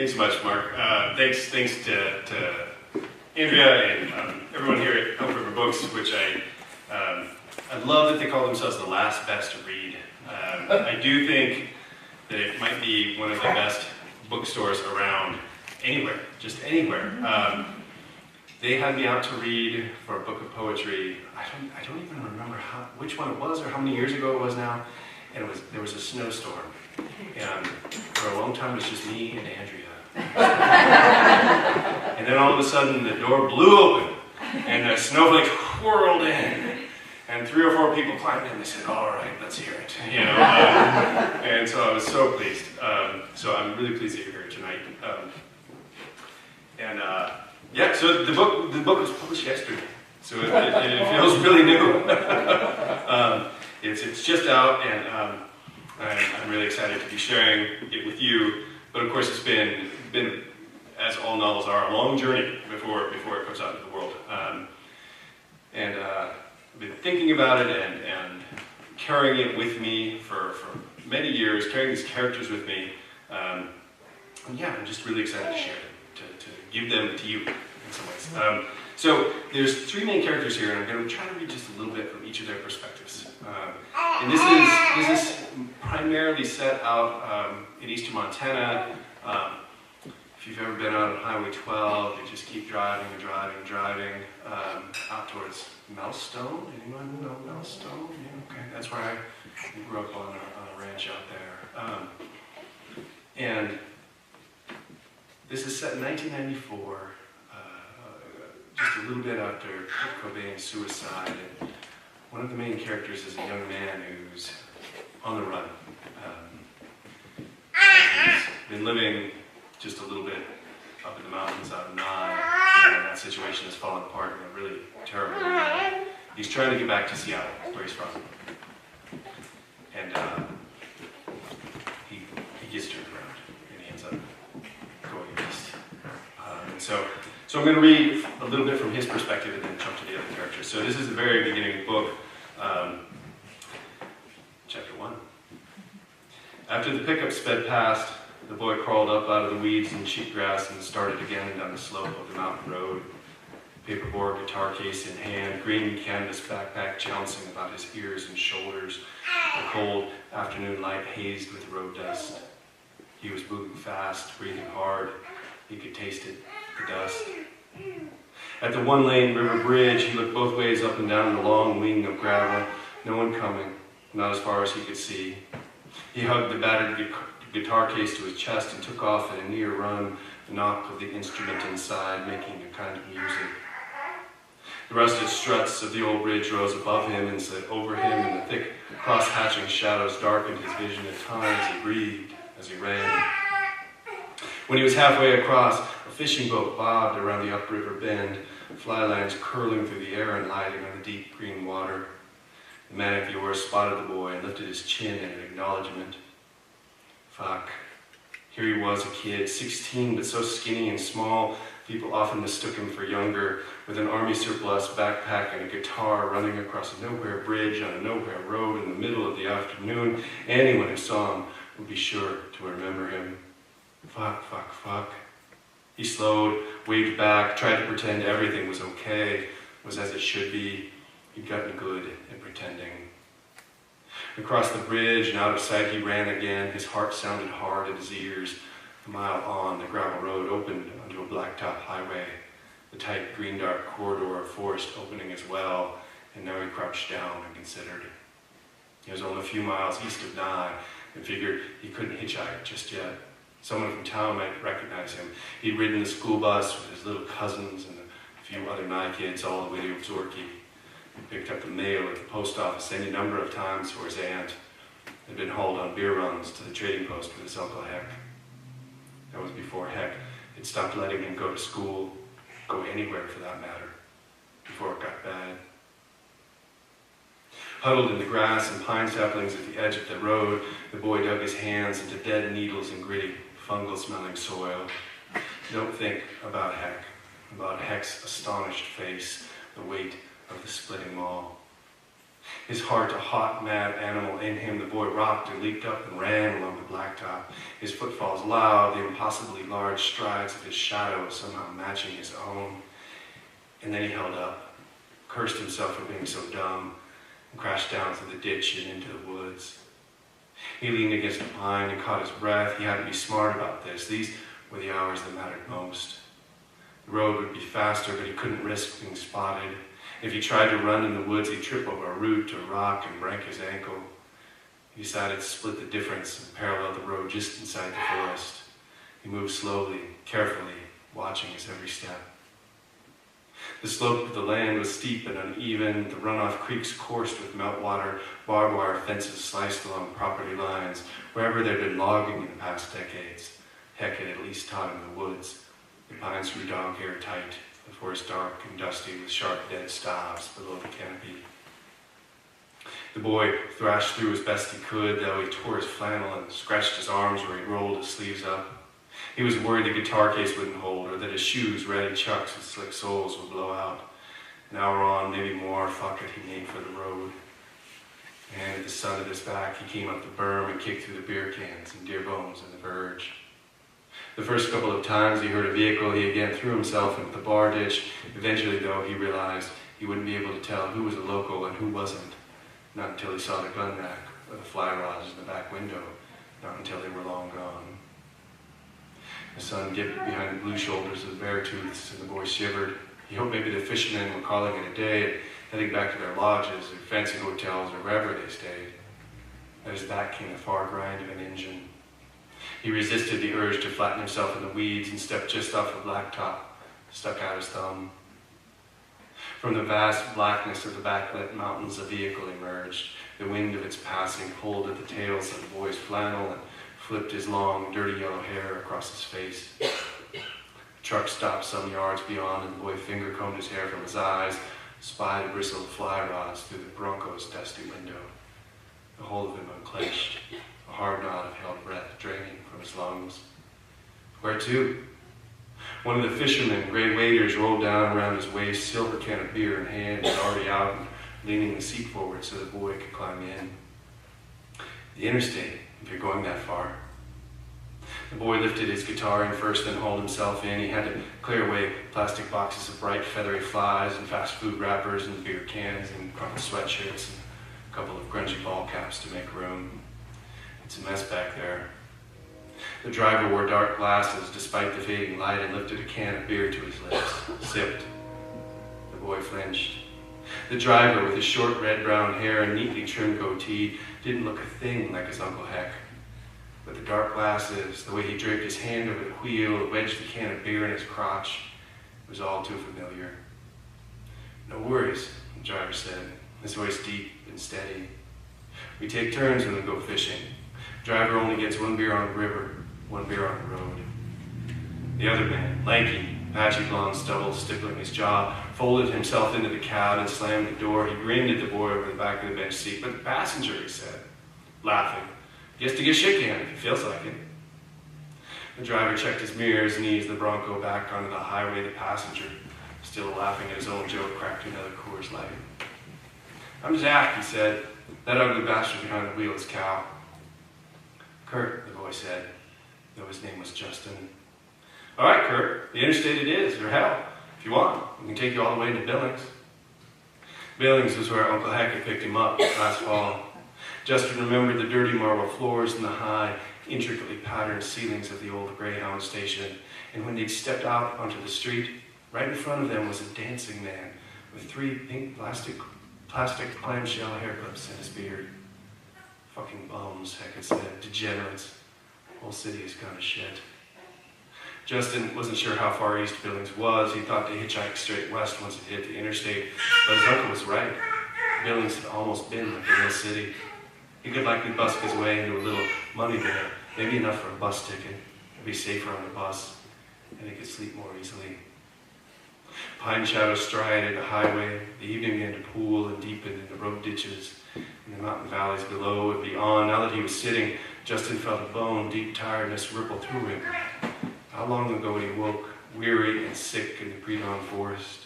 Thanks so much, Mark. Thanks to Andrea and everyone here at Elk River Books, which I love that they call themselves the last best read. I do think that it might be one of the best bookstores around anywhere, just anywhere. They had me out to read for a book of poetry. I don't even remember which one it was or how many years ago it was now. And there was a snowstorm. And for a long time it was just me and Andrea. And then all of a sudden the door blew open and the snowflakes whirled in. And 3 or 4 people climbed in. They said, "All right, let's hear it." And so I was so pleased. So I'm really pleased that you're here tonight. Yeah, so the book was published yesterday, so it feels really new. It's just out, and I'm really excited to be sharing it with you. But of course, it's been as all novels are, a long journey before it comes out into the world. I've been thinking about it and carrying it with me for many years, carrying these characters with me. And yeah, I'm just really excited to share it, to give them to you in some ways. So there's 3 main characters here, and I'm going to try to read just a little bit from each of their perspectives. And this is primarily set out in eastern Montana. If you've ever been out on Highway 12, you just keep driving and driving and driving out towards Melstone. Anyone know Melstone? Yeah, okay, that's where I grew up on a ranch out there. And this is set in 1994, just a little bit after Kurt Cobain's suicide. And one of the main characters is a young man who's on the run. He's been living just a little bit up in the mountains out of Nye, and that situation has fallen apart in a really terrible way. He's trying to get back to Seattle, where he's from. And he gets turned around, and he ends up going east. So I'm going to read a little bit from his perspective and then jump to the other characters. So this is the very beginning of the book, chapter 1. After the pickup sped past, the boy crawled up out of the weeds and cheatgrass and started again down the slope of the mountain road. Paperboard guitar case in hand, green canvas backpack jouncing about his ears and shoulders. The cold afternoon light hazed with road dust. He was moving fast, breathing hard. He could taste it, the dust. At the one-lane river bridge, he looked both ways up and down the long wing of gravel. No one coming, not as far as he could see. He hugged the battered guitar case to his chest and took off at a near run, the knock of the instrument inside making a kind of music. The rusted struts of the old bridge rose above him and slid over him, and the thick cross-hatching shadows darkened his vision at times. He breathed as he ran. When he was halfway across, a fishing boat bobbed around the upriver bend, fly lines curling through the air and lighting on the deep green water. The man at the oars spotted the boy and lifted his chin in acknowledgement. Fuck. Here he was, a kid, 16, but so skinny and small, people often mistook him for younger, with an army surplus backpack and a guitar, running across a nowhere bridge on a nowhere road in the middle of the afternoon. Anyone who saw him would be sure to remember him. Fuck, fuck, fuck. He slowed, waved back, tried to pretend everything was okay, was as it should be. He'd gotten good at pretending. Across the bridge and out of sight he ran again. His heart sounded hard at his ears. A mile on, the gravel road opened onto a blacktop highway, the tight green dark corridor of forest opening as well, and now he crouched down and considered. He was only a few miles east of Nye and figured he couldn't hitchhike just yet. Someone from town might recognize him. He'd ridden the school bus with his little cousins and a few other Nye kids all the way to Absorki. He picked up the mail at the post office any number of times for his aunt. Had been hauled on beer runs to the trading post with his Uncle Heck. That was before Heck had stopped letting him go to school, go anywhere for that matter, before it got bad. Huddled in the grass and pine saplings at the edge of the road, the boy dug his hands into dead needles and gritty, fungal-smelling soil. Don't think about Heck's astonished face, the weight of the splitting maul. His heart a hot, mad animal in him, the boy rocked and leaped up and ran along the blacktop, his footfalls loud, the impossibly large strides of his shadow somehow matching his own. And then he held up, cursed himself for being so dumb, and crashed down through the ditch and into the woods. He leaned against a pine and caught his breath. He had to be smart about this. These were the hours that mattered most. The road would be faster, but he couldn't risk being spotted. If he tried to run in the woods, he'd trip over a root or rock and break his ankle. He decided to split the difference and parallel the road just inside the forest. He moved slowly, carefully, watching his every step. The slope of the land was steep and uneven. The runoff creeks coursed with meltwater. Barbed wire fences sliced along property lines. Wherever there'd been logging in the past decades, Heck had at least taught him the woods. The pines grew dog-hair tight, the forest dark and dusty with sharp dead staves below the canopy. The boy thrashed through as best he could, though he tore his flannel and scratched his arms where he rolled his sleeves up. He was worried the guitar case wouldn't hold, or that his shoes, ratty chucks with slick soles, would blow out. An hour on, maybe more, fuck it, he made for the road. And at the sun at his back, he came up the berm and kicked through the beer cans and deer bones and the verge. The first couple of times he heard a vehicle, he again threw himself into the bar ditch. Eventually, though, he realized he wouldn't be able to tell who was a local and who wasn't. Not until he saw the gun rack or the fly rods in the back window. Not until they were long gone. The sun dipped behind the blue shoulders of the bear tooths, and the boy shivered. He hoped maybe the fishermen were calling it a day and heading back to their lodges or fancy hotels or wherever they stayed. At his back came the far grind of an engine. He resisted the urge to flatten himself in the weeds and stepped just off the blacktop, stuck out his thumb. From the vast blackness of the backlit mountains, a vehicle emerged. The wind of its passing pulled at the tails of the boy's flannel and flipped his long, dirty yellow hair across his face. The truck stopped some yards beyond, and the boy finger-combed his hair from his eyes, spied a bristle of fly rods through the Bronco's dusty window. The whole of him unclenched, a hard knot of held breath draining from his lungs. Where to? One of the fishermen, gray waders, rolled down around his waist, silver can of beer in hand, and already out and leaning the seat forward so the boy could climb in. The interstate, if you're going that far. The boy lifted his guitar in first, then hauled himself in. He had to clear away plastic boxes of bright, feathery flies and fast food wrappers and beer cans and crumpled sweatshirts and a couple of grungy ball caps to make room. It's a mess back there. The driver wore dark glasses despite the fading light and lifted a can of beer to his lips, sipped. The boy flinched. The driver, with his short red-brown hair and neatly trimmed goatee, didn't look a thing like his Uncle Heck. But the dark glasses, the way he draped his hand over the wheel, wedged the can of beer in his crotch, was all too familiar. No worries, the driver said, his voice deep and steady. We take turns when we go fishing. Driver only gets one beer on the river, one beer on the road. The other man, lanky, patchy blonde stubble stippling his jaw, folded himself into the cab and slammed the door. He grinned at the boy over the back of the bench seat. But the passenger, he said, laughing. Gets to get shit canned if he feels like it. The driver checked his mirrors and eased the Bronco back onto the highway. The passenger, still laughing at his own joke, cracked another Coors Light. I'm Zach, he said. That ugly bastard behind the wheel is Cal. Kurt, the boy said, though his name was Justin. All right, Kurt, the interstate it is, or hell, if you want, we can take you all the way to Billings. Billings was where Uncle Heck had picked him up last fall. Justin remembered the dirty marble floors and the high, intricately patterned ceilings of the old Greyhound station, and when they'd stepped out onto the street, right in front of them was a dancing man with 3 pink plastic clamshell hair clips in his beard. Fucking bums, Heck had said. Degenerates. The whole city has gone to shit. Justin wasn't sure how far east Billings was. He thought to hitchhike straight west once it hit the interstate, but his uncle was right. Billings had almost been like a real city. He could likely busk his way into a little money there, maybe enough for a bus ticket. It'd be safer on the bus, and he could sleep more easily. Pine shadows striated the highway. The evening began to pool and deepen in the road ditches, in the mountain valleys below and beyond. Now that he was sitting, Justin felt a bone, deep tiredness ripple through him. How long ago he woke, weary and sick in the pre-dawn forest.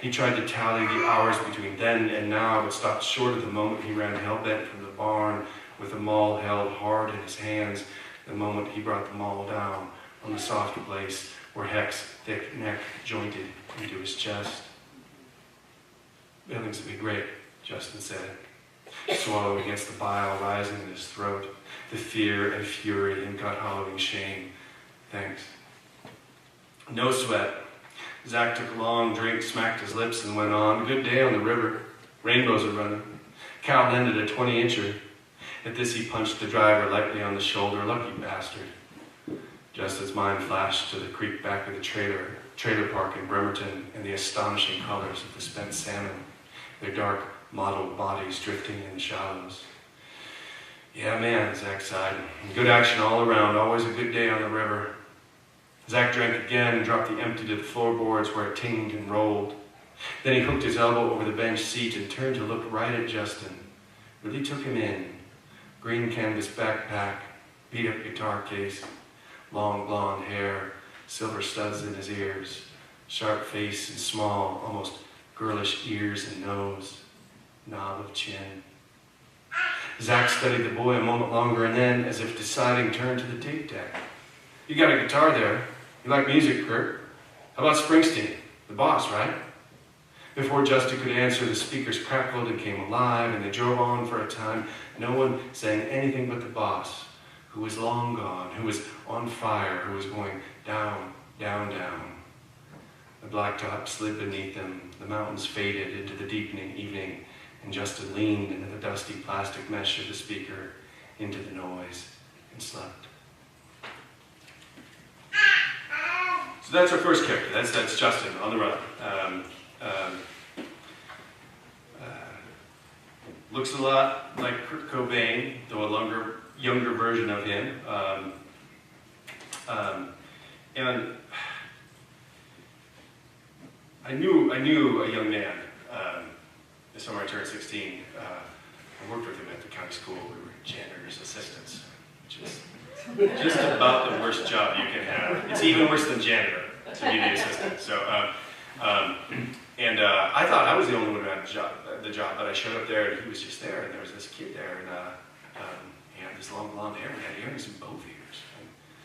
He tried to tally the hours between then and now, but stopped short of the moment he ran hell-bent from the barn with the maul held hard in his hands, the moment he brought the maul down on the soft place where Heck's thick neck jointed into his chest. "Billings would be great," Justin said, swallowing against the bile rising in his throat, the fear and fury and gut-hollowing shame. "Thanks." No sweat. Zach took a long drink, smacked his lips, and went on. "Good day on the river. Rainbows are running." Cal landed a 20-incher. At this, he punched the driver lightly on the shoulder. "Lucky bastard." Justin's mind flashed to the creek back of the trailer park in Bremerton and the astonishing colors of the spent salmon, their dark, mottled bodies drifting in the shallows. "Yeah, man," Zach sighed. "Good action all around. Always a good day on the river." Zach drank again and dropped the empty to the floorboards where it tinged and rolled. Then he hooked his elbow over the bench seat and turned to look right at Justin. Really took him in. Green canvas backpack, beat-up guitar case, long blonde hair, silver studs in his ears, sharp face and small, almost girlish ears and nose, knob of chin. Zach studied the boy a moment longer and then, as if deciding, turned to the tape deck. "You got a guitar there. You like music, Kurt? How about Springsteen? The boss, right?" Before Justin could answer, the speakers crackled and came alive, and they drove on for a time, no one saying anything but the boss, who was long gone, who was on fire, who was going down, down, down. The blacktop slid beneath them, the mountains faded into the deepening evening, and Justin leaned into the dusty plastic mesh of the speaker, into the noise, and slept. So that's our first character. That's Justin on the run. Looks a lot like Kurt Cobain, though a younger version of him. And I knew a young man the summer I turned 16. I worked with him at the county school. We were janitor's assistants, which is just about the worst job you can have. It's even worse than janitor to be the assistant. So, I thought I was the only one who had the job, but I showed up there and he was just there, and there was this kid there, and he had this long blonde hair and had earrings in both ears.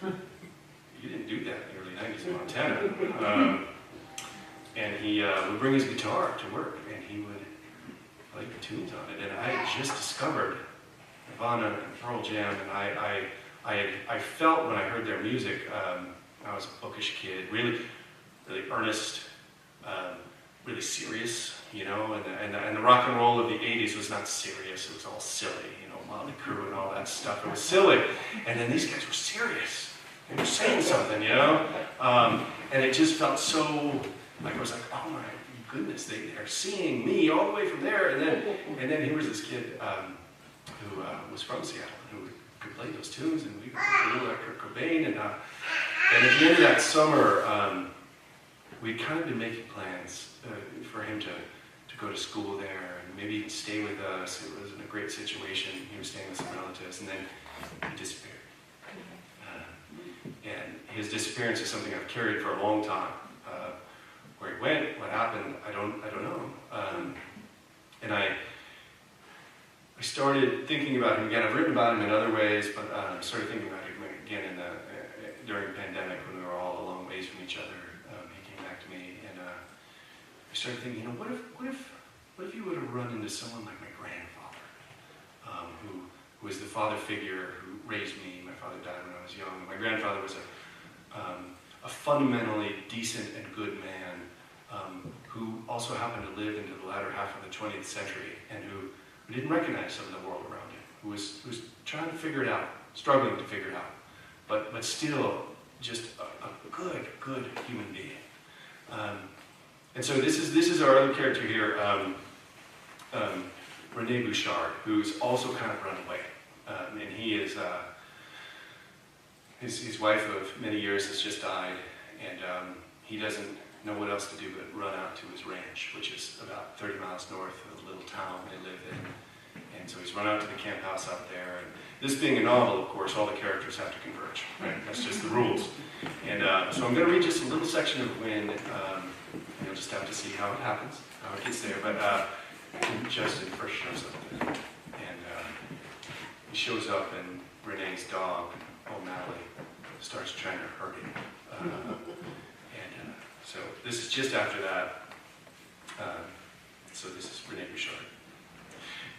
And you didn't do that in the early 90s in Montana. And he would bring his guitar to work, and he would play the tunes on it. And I had just discovered Nirvana and Pearl Jam, and I felt when I heard their music, I was a bookish kid, really earnest, really serious, you know, and the rock and roll of the 80s was not serious, it was all silly, you know, Motley Crue and all that stuff, it was silly. And then these guys were serious, they were saying something, you know, and it just felt so, like I was like, oh my goodness, they're seeing me all the way from there. And then here was this kid who was from Seattle, who could play those tunes, and we were like Kurt Cobain, and at the end of that summer, we'd kind of been making plans for him to go to school there and maybe even stay with us. It wasn't a great situation. He was staying with some relatives, and then he disappeared. And his disappearance is something I've carried for a long time. Where he went, what happened, I don't know. And I started thinking about him again. I've written about him in other ways, but I started thinking about him again during the pandemic when we were all a long ways from each other. He came back to me, and I started thinking, you know, what if you would have run into someone like my grandfather, who was the father figure who raised me. My father died when I was young. My grandfather was a fundamentally decent and good man, who also happened to live into the latter half of the 20th century, and who didn't recognize some of the world around him, who was trying to figure it out, struggling to figure it out, but still just a good human being. And so this is our other character here, Rene Bouchard, who's also kind of run away, and he is his wife of many years has just died, and he doesn't know what else to do but run out to his ranch, which is about 30 miles north of the little town they live in. And so he's run out to the camp house out there. And this being a novel, of course, all the characters have to converge, right? That's just the rules. And so I'm going to read just a little section of when We'll just have to see how it happens, how it gets there. But Justin first shows up there, and he shows up, and Renee's dog, O'Malley, starts trying to hurt him. So this is just after that. So this is Renee Bouchard.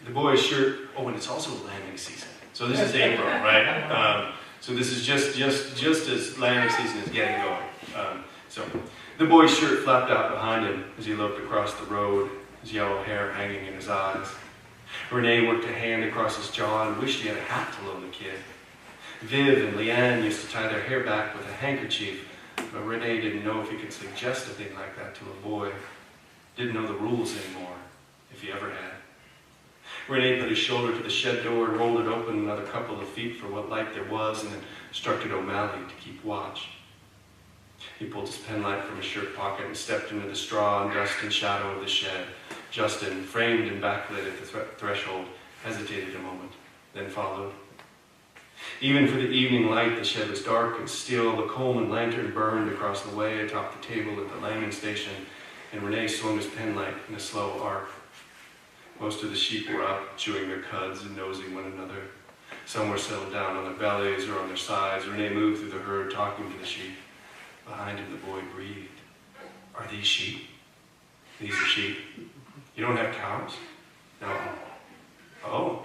The boy's shirt. Oh, and it's also lambing season. So this is April, right? So this is just as lambing season is getting going. So the boy's shirt flapped out behind him as he looked across the road, his yellow hair hanging in his eyes. Renee worked a hand across his jaw and wished he had a hat to loan the kid. Viv and Leanne used to tie their hair back with a handkerchief, but Renee didn't know if he could suggest a thing like that to a boy. Didn't know the rules anymore, if he ever had. Renee put his shoulder to the shed door and rolled it open another couple of feet for what light there was, and instructed O'Malley to keep watch. He pulled his penlight from his shirt pocket and stepped into the straw and dust and shadow of the shed. Justin, framed and backlit at the threshold, hesitated a moment, then followed. Even for the evening light, the shed was dark and still. The Coleman lantern burned across the way atop the table at the lambing station, and Renee swung his penlight in a slow arc. Most of the sheep were up, chewing their cuds and nosing one another. Some were settled down on their bellies or on their sides. Renee moved through the herd, talking to the sheep. Behind him, the boy breathed. Are these sheep? These are sheep. You don't have cows? No. Oh.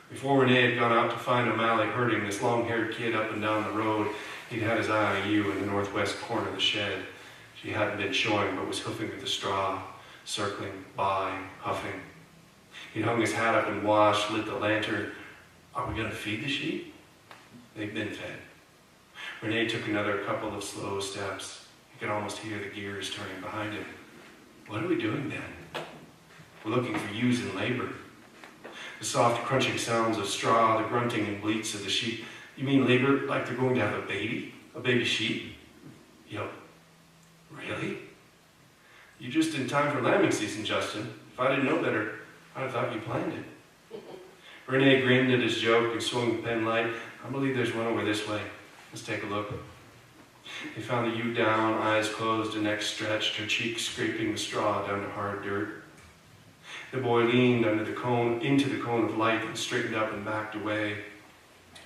Before Renee had gone out to find O'Malley herding this long-haired kid up and down the road, he'd had his eye on a ewe in the northwest corner of the shed. She hadn't been showing, but was hoofing at the straw, circling by, huffing. He'd hung his hat up and washed, lit the lantern. Are we going to feed the sheep? They've been fed. Renee took another couple of slow steps. He could almost hear the gears turning behind him. What are we doing then? We're looking for ewes in labor. The soft crunching sounds of straw, the grunting and bleats of the sheep. You mean labor like they're going to have a baby? A baby sheep? Yep. Really? You're just in time for lambing season, Justin. If I didn't know better, I'd have thought you planned it. Renee grinned at his joke and swung the penlight. I believe there's one over this way. Let's take a look. They found the ewe down, eyes closed, and neck stretched, her cheeks scraping the straw down to hard dirt. The boy leaned into the cone of light and straightened up and backed away.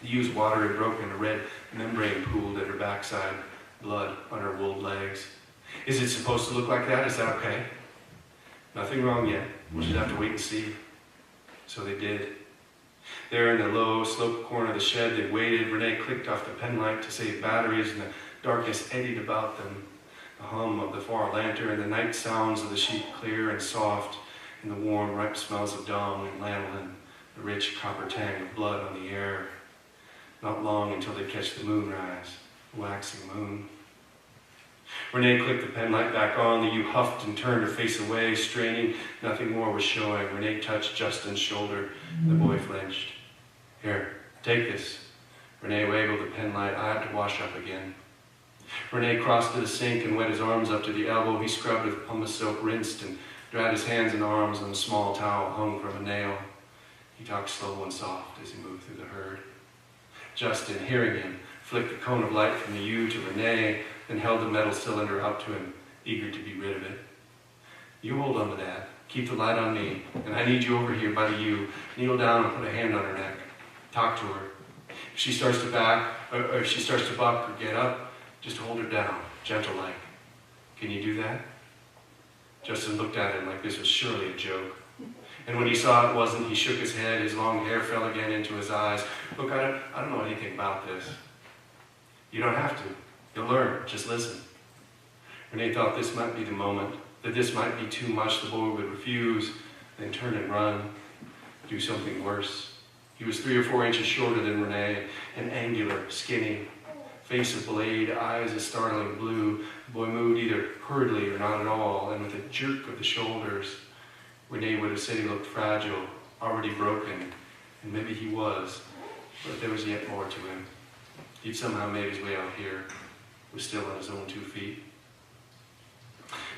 The ewe's water had broken, a red membrane pooled at her backside, blood on her wooled legs. Is it supposed to look like that? Is that okay? Nothing wrong yet. We'll just have to wait and see. So they did. There in the low, sloped corner of the shed, they waited. Renee clicked off the penlight to save batteries, and the darkness eddied about them. The hum of the far lantern, and the night sounds of the sheep clear and soft, and the warm, ripe smells of dung and lanolin, the rich copper tang of blood on the air. Not long until they catch the moonrise, the waxing moon. Renee clicked the penlight back on. The ewe huffed and turned her face away, straining. Nothing more was showing. Renee touched Justin's shoulder. The boy flinched. Here, take this. Renee waggled the penlight. I had to wash up again. Renee crossed to the sink and wet his arms up to the elbow. He scrubbed with pumice soap, rinsed, and dried his hands and arms on a small towel hung from a nail. He talked slow and soft as he moved through the herd. Justin, hearing him, flicked the cone of light from the ewe to Renee, then held the metal cylinder up to him, eager to be rid of it. You hold on to that. Keep the light on me, and I need you over here by the ewe. Kneel down and put a hand on her neck. Talk to her. If she starts to back, or if she starts to buck or get up, just hold her down, gentle-like. Can you do that? Justin looked at him like this was surely a joke. And when he saw it wasn't, he shook his head. His long hair fell again into his eyes. Look, I don't know anything about this. You don't have to. You'll learn. Just listen. Renee thought this might be the moment, that this might be too much. The boy would refuse, then turn and run, do something worse. He was 3 or 4 inches shorter than Renee, and angular, skinny, face of blade, eyes a startling blue. The boy moved either hurriedly or not at all, and with a jerk of the shoulders. Renee would have said he looked fragile, already broken, and maybe he was, but there was yet more to him. He'd somehow made his way out here, was still on his own 2 feet.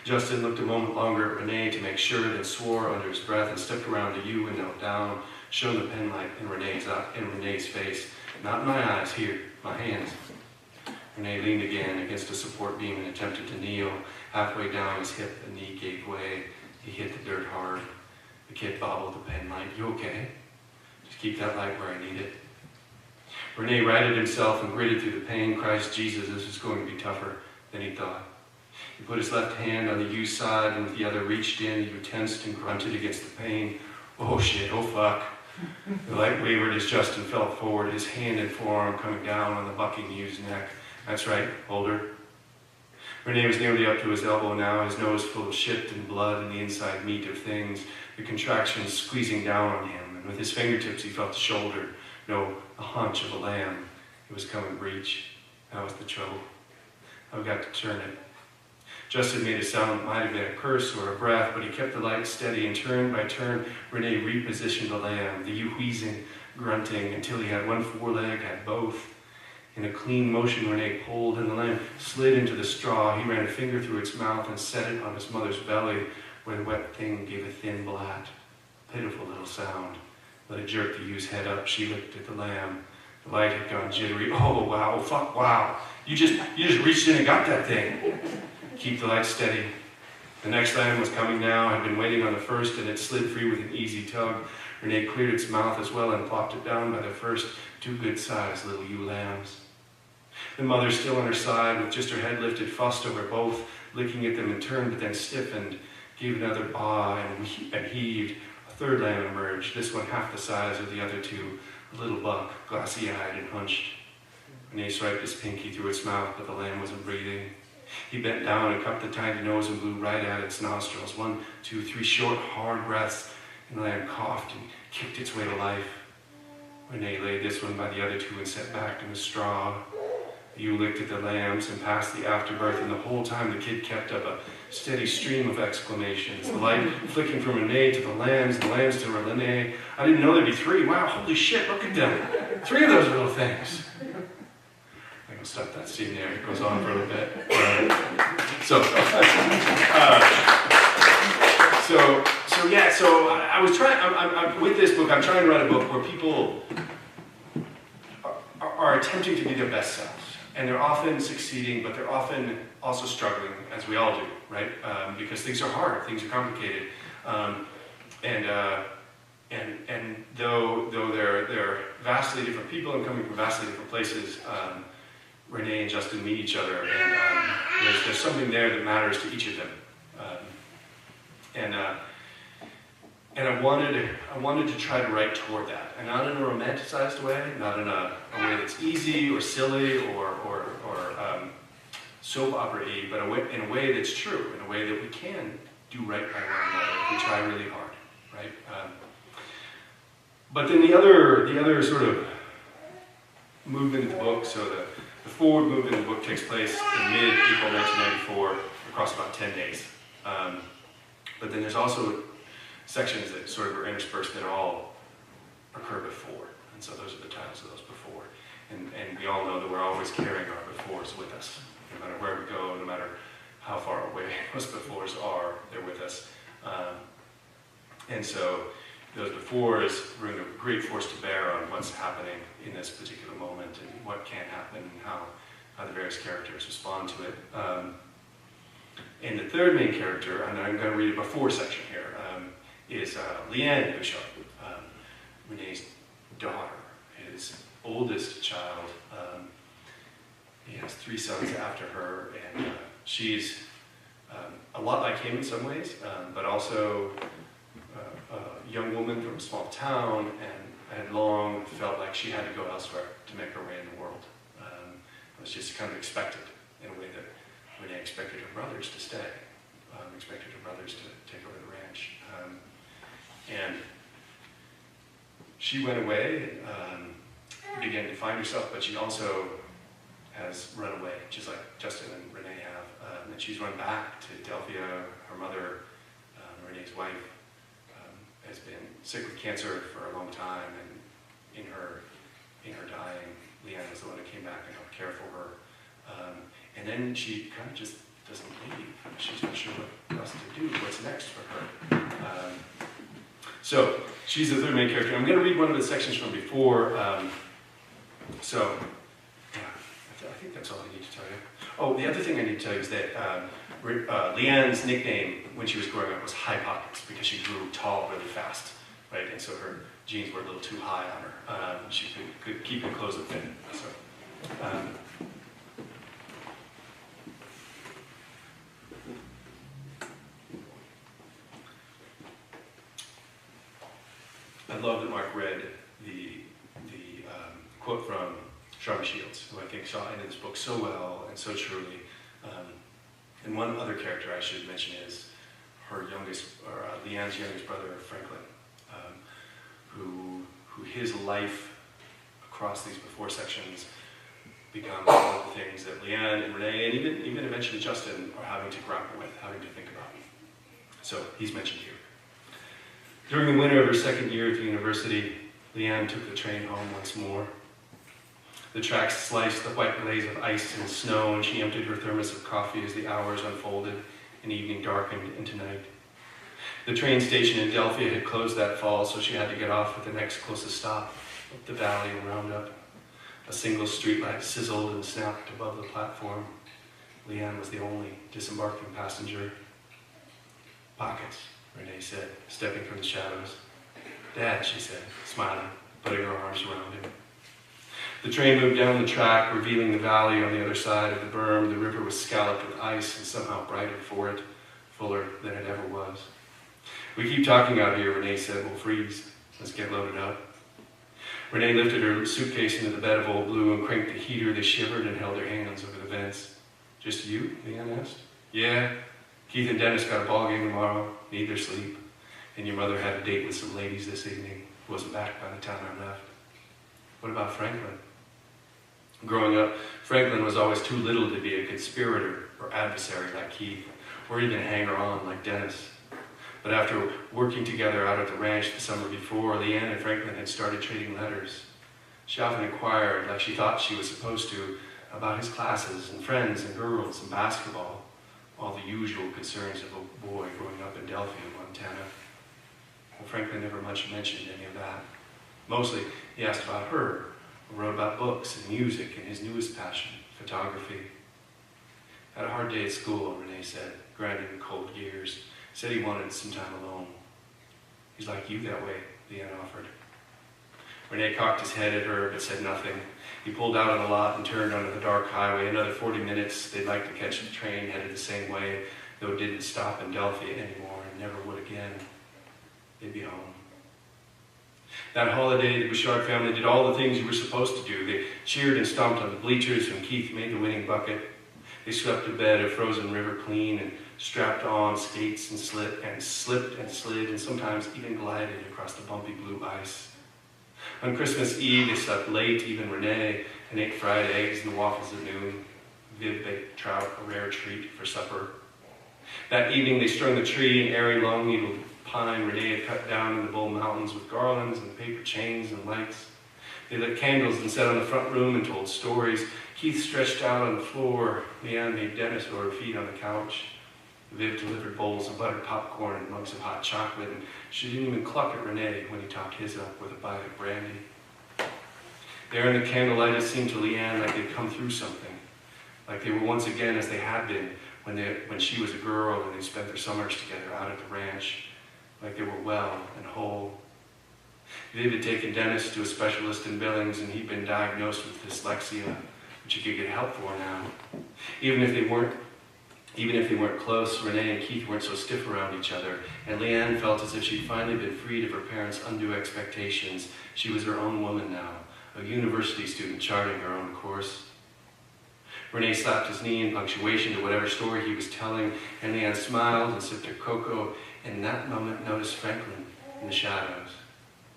Justin looked a moment longer at Renee to make sure, then swore under his breath and stepped around to you and knelt down, shone the penlight in Renee's face. Not in my eyes, here, my hands. Renee leaned again against a support beam and attempted to kneel. Halfway down his hip, the knee gave way. He hit the dirt hard. The kid bobbled the pen light. "You okay? Just keep that light where I need it." Renee righted himself and gritted through the pain. "Christ Jesus, this is going to be tougher than he thought." He put his left hand on the used side and with the other reached in. He tensed and grunted against the pain. "Oh shit, oh fuck." The light wavered as Justin fell forward, his hand and forearm coming down on the bucking used neck. "That's right, hold her." Renee was nearly up to his elbow now, his nose full of shit and blood and the inside meat of things, the contractions squeezing down on him, and with his fingertips he felt the shoulder, no, a haunch of a lamb. It was coming breech. That was the trouble. I've got to turn it. Justin made a sound that might have been a curse or a breath, but he kept the light steady, and turn by turn, Renee repositioned the lamb, the wheezing, grunting, until he had one foreleg, had both. In a clean motion, Renee pulled, and the lamb slid into the straw. He ran a finger through its mouth and set it on his mother's belly, where the wet thing gave a thin blat. Pitiful little sound. Let it jerk the ewe's head up. She looked at the lamb. The light had gone jittery. "Oh, wow, oh, fuck, wow. You just reached in and got that thing." Keep the light steady. The next lamb was coming now, had been waiting on the first, and it slid free with an easy tug. Renee cleared its mouth as well and plopped it down by the first, two good-sized little ewe lambs. The mother, still on her side, with just her head lifted, fussed over both, licking at them in turn, but then stiffened, gave another ah and heaved. A third lamb emerged, this one half the size of the other two, a little buck, glassy-eyed and hunched. Renee swiped his pinky through its mouth, but the lamb wasn't breathing. He bent down and cupped the tiny nose and blew right at its nostrils. 1, 2, 3 short, hard breaths, and the lamb coughed and kicked its way to life. Renee laid this one by the other two and sat back in the straw. The ewe licked at the lambs and passed the afterbirth, and the whole time the kid kept up a steady stream of exclamations. The light flicking from Renee to the lambs, and the lambs to Renee. "I didn't know there'd be 3. Wow, holy shit, look at them. 3 of those little things." I'll stop that scene there. It goes on for a little bit. So I was trying. I'm with this book. I'm trying to write a book where people are attempting to be their best selves, and they're often succeeding, but they're often also struggling, as we all do, right? Because things are hard, things are complicated, and though they're vastly different people and coming from vastly different places. Renee and Justin meet each other, and there's something there that matters to each of them, and I wanted to try to write toward that, and not in a romanticized way, not in a way that's easy or silly or soap opera-y, but in a way that's true, in a way that we can do right by one another if we try really hard, right? But then the other sort of movement of the book, so the forward movement of the book takes place in mid-April 1994, across about 10 days. But then there's also sections that sort of are interspersed that all occur before. And so those are the titles of those before. And we all know that we're always carrying our befores with us. No matter where we go, no matter how far away those befores are, they're with us. And so those befores bring a great force to bear on what's happening in this particular moment and what can happen and how the various characters respond to it. And the third main character, and I'm going to read a before section here, is Leanne Pushcart, Renee's daughter, his oldest child. He has 3 sons after her, and she's a lot like him in some ways, but also a young woman from a small town, and had long felt like she had to go elsewhere to make her way in the world. It was just kind of expected in a way that Renee expected her brothers to stay, expected her brothers to take over the ranch. And she went away and began to find herself, but she also has run away, just like Justin and Renee have. And she's run back to Delphia. Her mother, Renee's wife, has been sick with cancer for a long time, and in her dying, Leanne was the one who came back and helped care for her. And then she kind of just doesn't leave. She's not sure what else to do, what's next for her. So she's the third main character. I'm going to read one of the sections from before. So, yeah, I I think that's all I need to tell you. Oh, the other thing I need to tell you is that Leanne's nickname when she was growing up was High Pockets because she grew tall really fast, right? And so her jeans were a little too high on her. She could keep her clothes that fit. So, I love that Mark read the quote from Sharma Shields, who I think saw into this book so well and so truly. And one other character I should mention is her Leanne's youngest brother, Franklin, who his life across these before sections becomes one of the things that Leanne and Renee, and even eventually Justin, are having to grapple with, having to think about. So he's mentioned here. During the winter of her second year at the university, Leanne took the train home once more. The tracks sliced the white glaze of ice and snow, and she emptied her thermos of coffee as the hours unfolded and evening darkened into night. The train station in Delphia had closed that fall, so she had to get off at the next closest stop, up the valley and round up. A single streetlight sizzled and snapped above the platform. Leanne was the only disembarking passenger. Pockets, Renee said, stepping from the shadows. Dad, she said, smiling, putting her arms around him. The train moved down the track, revealing the valley on the other side of the berm. The river was scalloped with ice and somehow brighter for it, fuller than it ever was. We keep talking out here, Renee said. We'll freeze. Let's get loaded up. Renee lifted her suitcase into the bed of Old Blue and cranked the heater. They shivered and held their hands over the vents. Just you? Leanne asked. Yeah. Keith and Dennis got a ball game tomorrow. Need their sleep. And your mother had a date with some ladies this evening. Wasn't back by the time I left. What about Franklin? Growing up, Franklin was always too little to be a conspirator or adversary like Keith, or even a hanger-on like Dennis. But after working together out at the ranch the summer before, Leanne and Franklin had started trading letters. She often inquired, like she thought she was supposed to, about his classes and friends and girls and basketball, all the usual concerns of a boy growing up in Delphia, Montana. Well, Franklin never much mentioned any of that. Mostly, he asked about her, wrote about books and music and his newest passion, photography. Had a hard day at school, Renee said, grinding the cold gears. Said he wanted some time alone. He's like you that way, Leanne offered. Renee cocked his head at her, but said nothing. He pulled out on the lot and turned onto the dark highway. Another 40 minutes, they'd like to catch the train, headed the same way, though it didn't stop in Delphia anymore and never would again. They'd be home. That holiday, the Pushcart family did all the things you were supposed to do. They cheered and stomped on the bleachers when Keith made the winning bucket. They swept a bed of frozen river clean and strapped on skates and slipped and slid and sometimes even glided across the bumpy blue ice. On Christmas Eve, they slept late, even Renee, and ate fried eggs and waffles at noon. Viv baked trout, a rare treat, for supper. That evening, they strung the tree in airy long-needled pine Renee had cut down in the Bull Mountains with garlands and paper chains and lights. They lit candles and sat on the front room and told stories. Keith stretched out on the floor. Leanne made Dennis or her feet on the couch. Viv delivered bowls of buttered popcorn and mugs of hot chocolate, and she didn't even cluck at Renee when he topped his up with a bite of brandy. There in the candlelight, it seemed to Leanne like they'd come through something, like they were once again as they had been when she was a girl and they spent their summers together out at the ranch, like they were well and whole. Viv had taken Dennis to a specialist in Billings, and he'd been diagnosed with dyslexia, which he could get help for now. Even if they weren't close, Renee and Keith weren't so stiff around each other, and Leanne felt as if she'd finally been freed of her parents' undue expectations. She was her own woman now, a university student charting her own course. Renee slapped his knee in punctuation to whatever story he was telling, and Leanne smiled and sipped her cocoa, and in that moment noticed Franklin in the shadows,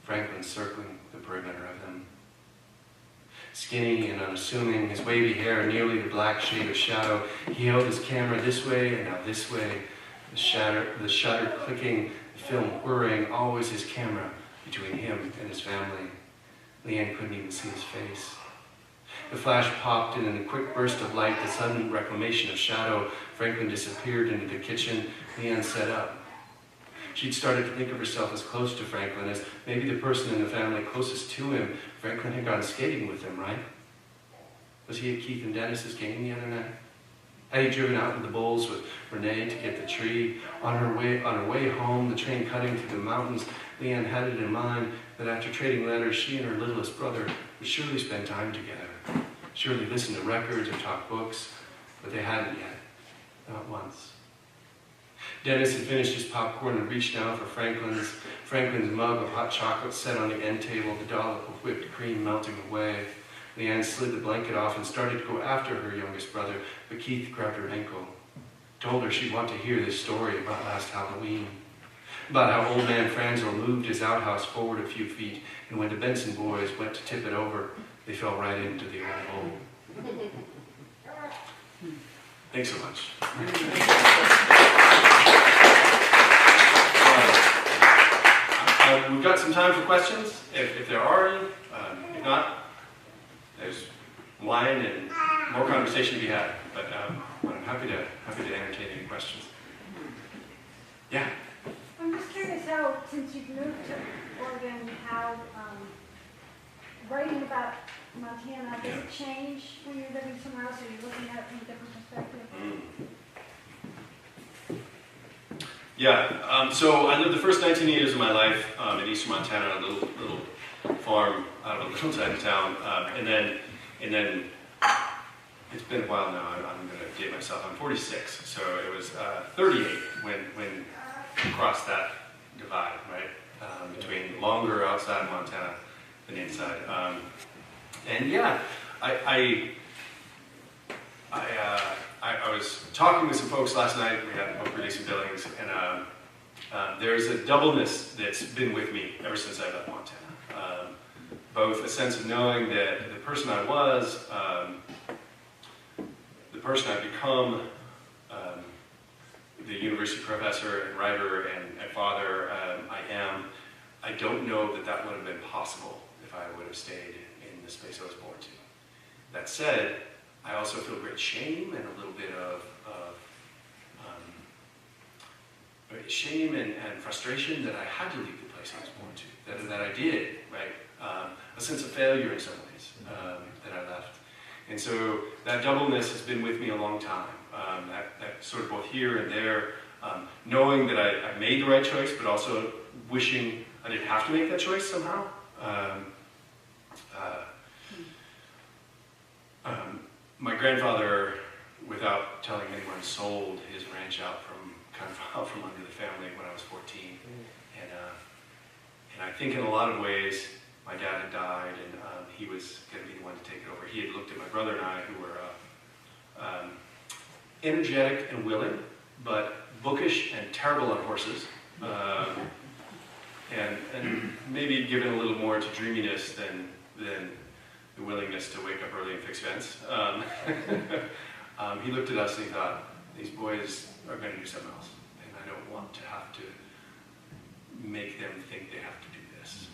Franklin circling the perimeter of them. Skinny and unassuming, his wavy hair nearly the black shade of shadow, he held his camera this way and now this way, the shutter clicking, the film whirring, always his camera between him and his family. Leanne couldn't even see his face. The flash popped, and in a quick burst of light, the sudden reclamation of shadow, Franklin disappeared into the kitchen. Leanne sat up. She'd started to think of herself as close to Franklin, as maybe the person in the family closest to him. Franklin had gone skating with him, right? Was he at Keith and Dennis's game the other night? Had he driven out in the bulls with Renee to get the tree? On her way home, the train cutting through the mountains, Leanne had it in mind that after trading letters, she and her littlest brother would surely spend time together. Surely listen to records or talk books, but they hadn't yet. Not once. Dennis had finished his popcorn and reached down for Franklin's mug of hot chocolate set on the end table, the dollop of whipped cream melting away. Leanne slid the blanket off and started to go after her youngest brother, but Keith grabbed her ankle. Told her she'd want to hear this story about last Halloween. About how old man Franzel moved his outhouse forward a few feet, and when the Benson boys went to tip it over, they fell right into the old hole. Thanks so much. We've got some time for questions, if there are any. If not, there's wine and more conversation to be had. But I'm happy to entertain any questions. Yeah. I'm just curious how, since you've moved to Oregon, how writing about Montana, does it change when you're living somewhere else, or you're looking at it from a different perspective? Yeah, so I lived the first 19 years of my life in eastern Montana on a little farm out of a little tiny town, and then it's been a while now. I'm going to date myself. I'm 46, so it was 38 when we crossed that divide, right, between longer outside Montana than inside. And yeah, I was talking with some folks last night. We had a book release in Billings, and there's a doubleness that's been with me ever since I left Montana. Both a sense of knowing that the person I was, the person I've become, the university professor and writer and father I am, I don't know that would have been possible if I would have stayed in the space I was born to. That said, I also feel great shame and a little bit of shame and frustration that I had to leave the place I was born to, that I did, right? A sense of failure in some ways that I left. And so that doubleness has been with me a long time, that sort of both here and there, knowing that I made the right choice, but also wishing I didn't have to make that choice somehow. My grandfather, without telling anyone, sold his ranch out from under the family when I was 14. And I think in a lot of ways, my dad had died, and he was going to be the one to take it over. He had looked at my brother and I, who were energetic and willing, but bookish and terrible on horses, and maybe given a little more to dreaminess than the willingness to wake up early and fix vents. He looked at us and he thought, these boys are going to do something else, and I don't want to have to make them think they have to do this.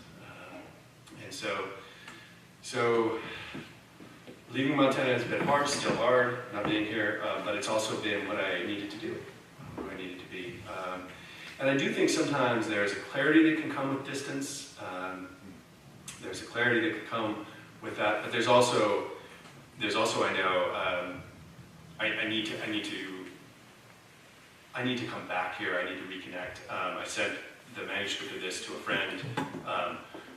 And so leaving Montana has been hard, still hard, not being here, but it's also been what I needed to do, who I needed to be. And I do think sometimes there's a clarity that can come with distance. There's a clarity that can come with that, but there's also I know I need to come back here. I need to reconnect. I sent the manuscript of this to a friend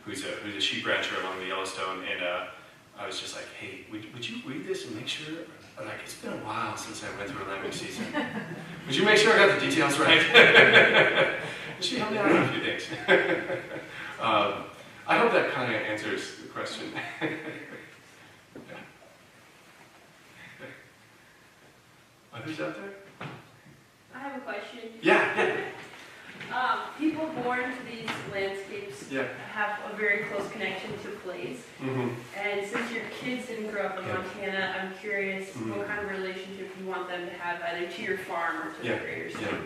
who's a sheep rancher along the Yellowstone, and I was just like, hey, would you read this and make sure? Like, it's been a while since I went through a lambing season. Would you make sure I got the details right? And she helped me out on a few things. I hope that kind of answers the question. Yeah. Others out there? I have a question. Yeah. People born to these landscapes have a very close connection to place. Mm-hmm. And since your kids didn't grow up in Montana, I'm curious what kind of relationship you want them to have either to your farm or to the greater city.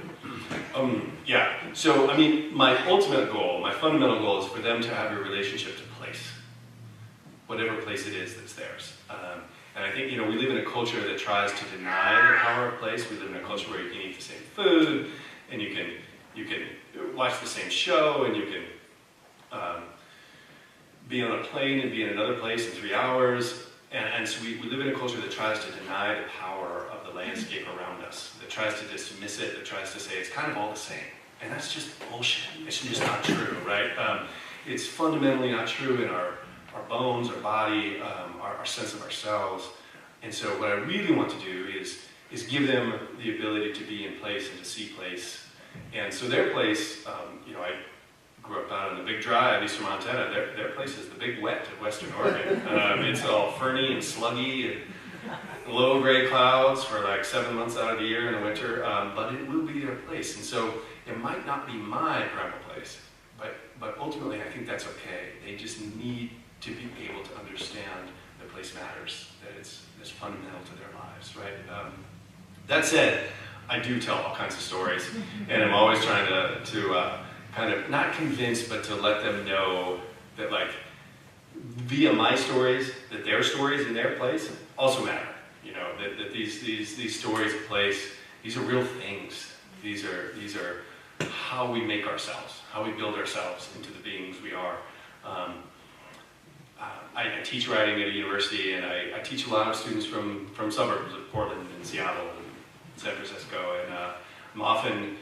So, I mean, my ultimate goal, my fundamental goal is for them to have a relationship to place. Whatever place it is that's theirs. And I think, we live in a culture that tries to deny the power of place. We live in a culture where you can eat the same food, and you can watch the same show, and you can be on a plane and be in another place in 3 hours. And so we live in a culture that tries to deny the power of the landscape around us, that tries to dismiss it, that tries to say it's kind of all the same. And that's just bullshit. It's just not true, right? It's fundamentally not true in our bones, our body, our sense of ourselves. And so what I really want to do is give them the ability to be in place and to see place. And so their place, I grew up out on the Big Dry of eastern Montana. Their place is the Big Wet of western Oregon. It's all ferny and sluggy and low gray clouds for like 7 months out of the year in the winter, but it will be their place. And so it might not be my parental place, but ultimately I think that's okay. They just need to be able to understand their place matters, that it's fundamental to their lives, right? That said, I do tell all kinds of stories, and I'm always trying to kind of not convince, but to let them know that, like, via my stories, that their stories in their place also matter. That these stories of place, these are real things. These are how we make ourselves, how we build ourselves into the beings we are. I teach writing at a university, and I teach a lot of students from suburbs of Portland and Seattle and San Francisco, and I'm often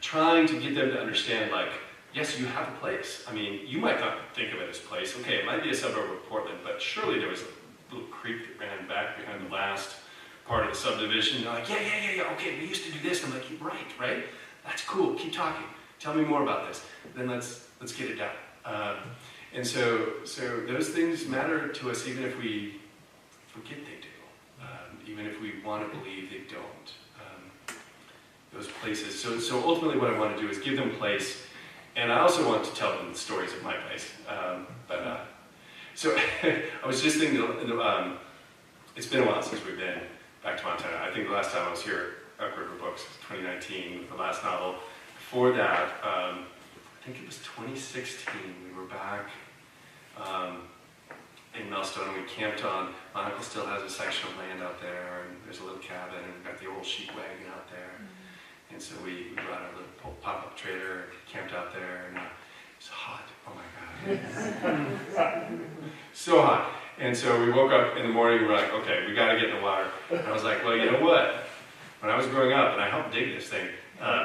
trying to get them to understand, like, yes, you have a place. I mean, you might not think of it as place. Okay, it might be a suburb of Portland, but surely there was a little creek that ran back behind the last part of the subdivision. They're like, yeah, okay, we used to do this. I'm like, right? That's cool, keep talking. Tell me more about this. Then let's get it done. And so those things matter to us even if we forget they do, even if we want to believe they don't. Those places. So ultimately what I want to do is give them place, and I also want to tell them the stories of my place. So I was just thinking, it's been a while since we've been back to Montana. I think the last time I was here at Elk River Books was 2019 with the last novel. Before that, I think it was 2016, we were back in Millstone, and we camped on, my uncle still has a section of land out there, and there's a little cabin, and we've got the old sheep wagon out there. And so we brought our little pop-up trailer, camped out there, and it's hot. Oh my God. So hot. And so we woke up in the morning, we were like, okay, we got to get in the water. And I was like, well, you know what? When I was growing up, and I helped dig this thing,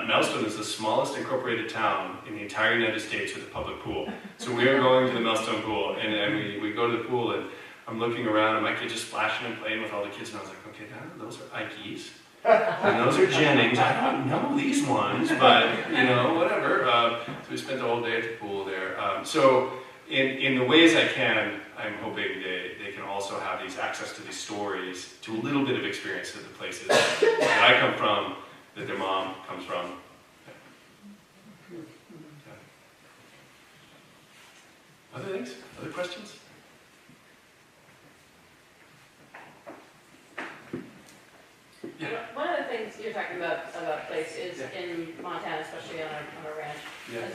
Millstone is the smallest incorporated town in the entire United States with a public pool. So we are going to the Millstone pool, and we go to the pool, and I'm looking around, and my kid just splashing and playing with all the kids, and I was like, okay, those are Ike's. And those are Jennings. I don't know these ones, but whatever. So we spent the whole day at the pool there. So in the ways I can, I'm hoping they can also have these access to these stories, to a little bit of experience of the places that I come from, that their mom comes from. Other things? Other questions? Yeah. One of the things you're talking about place is in Montana, especially on a ranch, is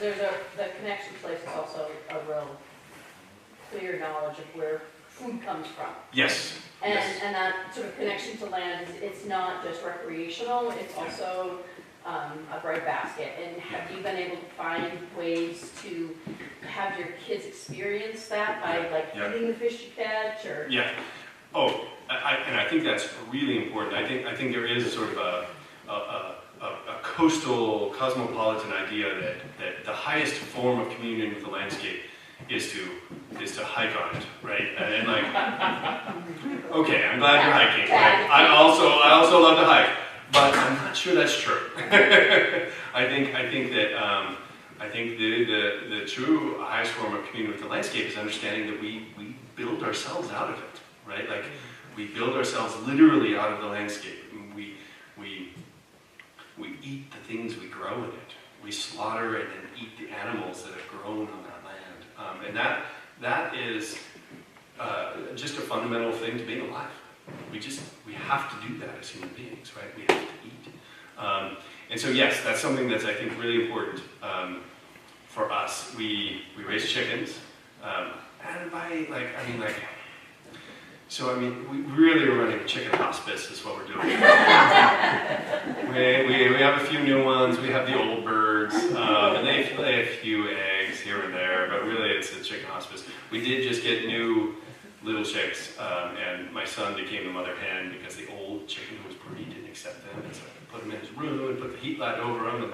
the connection to place is also a real clear knowledge of where food comes from. Yes. And that sort of connection to land it's not just recreational, it's also a breadbasket. And have you been able to find ways to have your kids experience that by eating the fish you catch, or? Yeah. Oh, I think that's really important. I think there is sort of a coastal, cosmopolitan idea that the highest form of communion with the landscape is to hike on it, right? And like, okay, I'm glad you're hiking. Right? I also love to hike, but I'm not sure that's true. I think the true highest form of communion with the landscape is understanding that we build ourselves out of it. Right? Like, we build ourselves literally out of the landscape. We eat the things we grow in it. We slaughter it and eat the animals that have grown on that land. And that is just a fundamental thing to being alive. We have to do that as human beings, right? We have to eat. And so yes, that's something that's, I think, really important for us. We raise chickens. And we really are running a chicken hospice is what we're doing. we have a few new ones, we have the old birds, and they lay a few eggs here and there, but really it's a chicken hospice. We did just get new little chicks, and my son became the mother hen because the old chicken who was breeding didn't accept them, and so I put him in his room and put the heat light over him,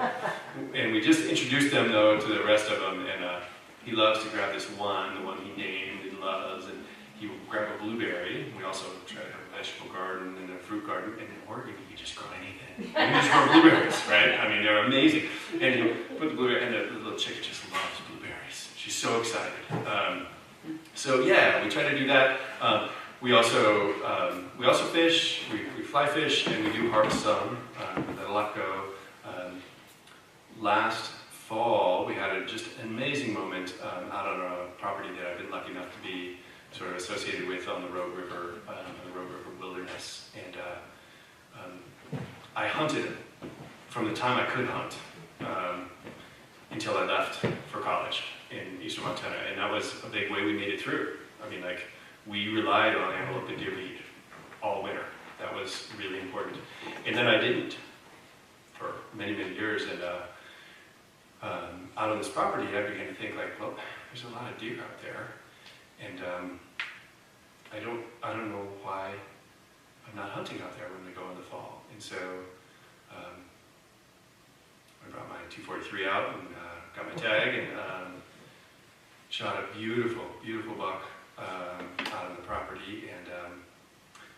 and we just introduced them though to the rest of them, and he loves to grab this one, the one he named, he loves, and he will grab a blueberry. We also try to have a vegetable garden and a fruit garden, and in Oregon you can just grow anything. You can just grow blueberries, right? I mean, they're amazing. And you put the blueberry, and the little chicken just loves blueberries. She's so excited. So yeah, we try to do that. We also fish. We fly fish, and we do harvest some. Let a lot go. Last fall, we had just an amazing moment out on a property that I've been lucky enough to be sort of associated with on the Rogue River, Wilderness, and I hunted from the time I could hunt until I left for college in eastern Montana, and that was a big way we made it through. I mean, like, we relied on antelope and deer meat all winter. That was really important. And then I didn't for many, many years, and out on this property, I began to think, like, well, there's a lot of deer out there, and I don't know why I'm not hunting out there when we go in the fall. And so I brought my 243 out and got my tag and shot a beautiful, beautiful buck out on the property, and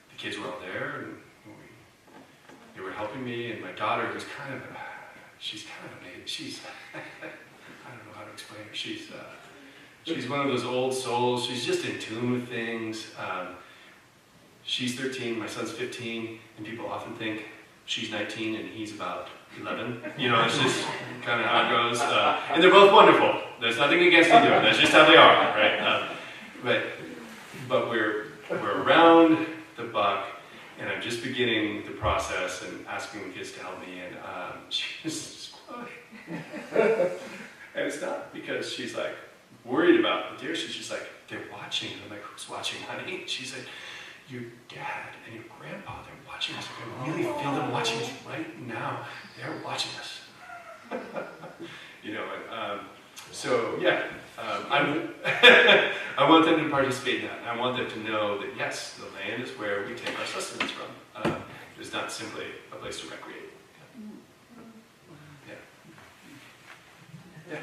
the kids were all there, and they were helping me, and my daughter was she's I don't know how to explain her. She's one of those old souls. She's just in tune with things. She's 13, my son's 15, and people often think she's 19 and he's about 11. You know, it's just kind of how it goes. And they're both wonderful. There's nothing against either. That's just how they are, right? But we're around the buck, and I'm just beginning the process and asking the kids to help me, and she's and it's not because she's like worried about the deer. She's just like, they're watching. I'm like, who's watching, honey? She said, your dad and your grandpa, they're watching us. I really feel them watching us right now. They're watching us. You know, and, so yeah, I want them to participate in that. I want them to know that yes, the land is where we take our sustenance from. It's not simply a place to recreate. Yeah. Yeah.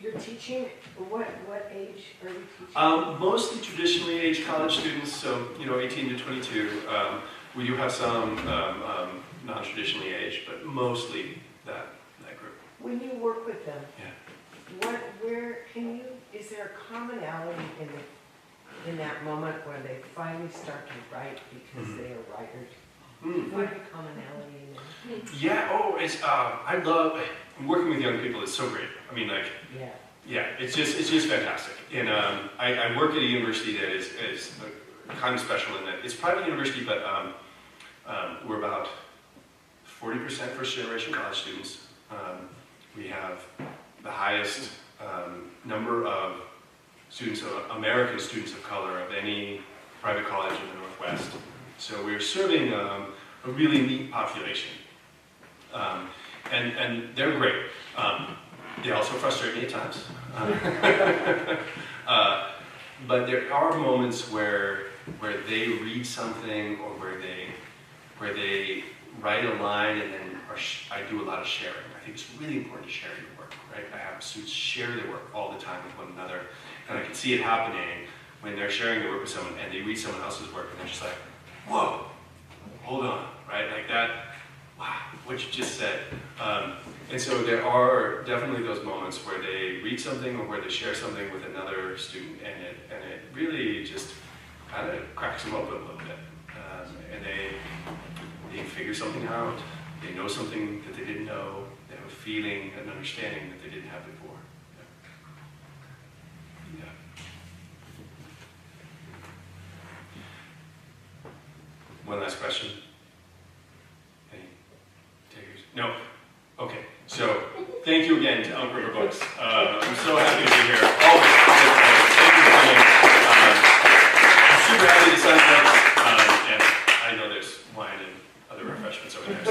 You're teaching, what age are you teaching? Mostly traditionally aged college students, so 18 to 22. We do have some non-traditionally aged, but mostly that group. When you work with them, yeah. Is there a commonality in that moment where they finally start to write because they are writers? What a commonality in that? Yeah, I love working with young people. It's so great. I mean, like, yeah, it's just fantastic. And I work at a university that is kind of special in that it's a private university, but we're about 40% first generation college students. We have the highest number of students, American students of color, of any private college in the Northwest. So we're serving a really neat population. And they're great. They also frustrate me at times. But there are moments where they read something, or where they write a line, and then I do a lot of sharing. I think it's really important to share your work, right? I have students share their work all the time with one another, and I can see it happening when they're sharing their work with someone and they read someone else's work, and they're just like, whoa, hold on, right? Like that, wow, what you just said. And so there are definitely those moments where they read something or where they share something with another student, and it really just kind of cracks them open a little bit. And they figure something out, they know something that they didn't know, they have a feeling, an understanding that they didn't have before. Yeah. One last question. Any takers? No? Okay. So, thank you again to Elk River Books. I'm so happy to be here. Always.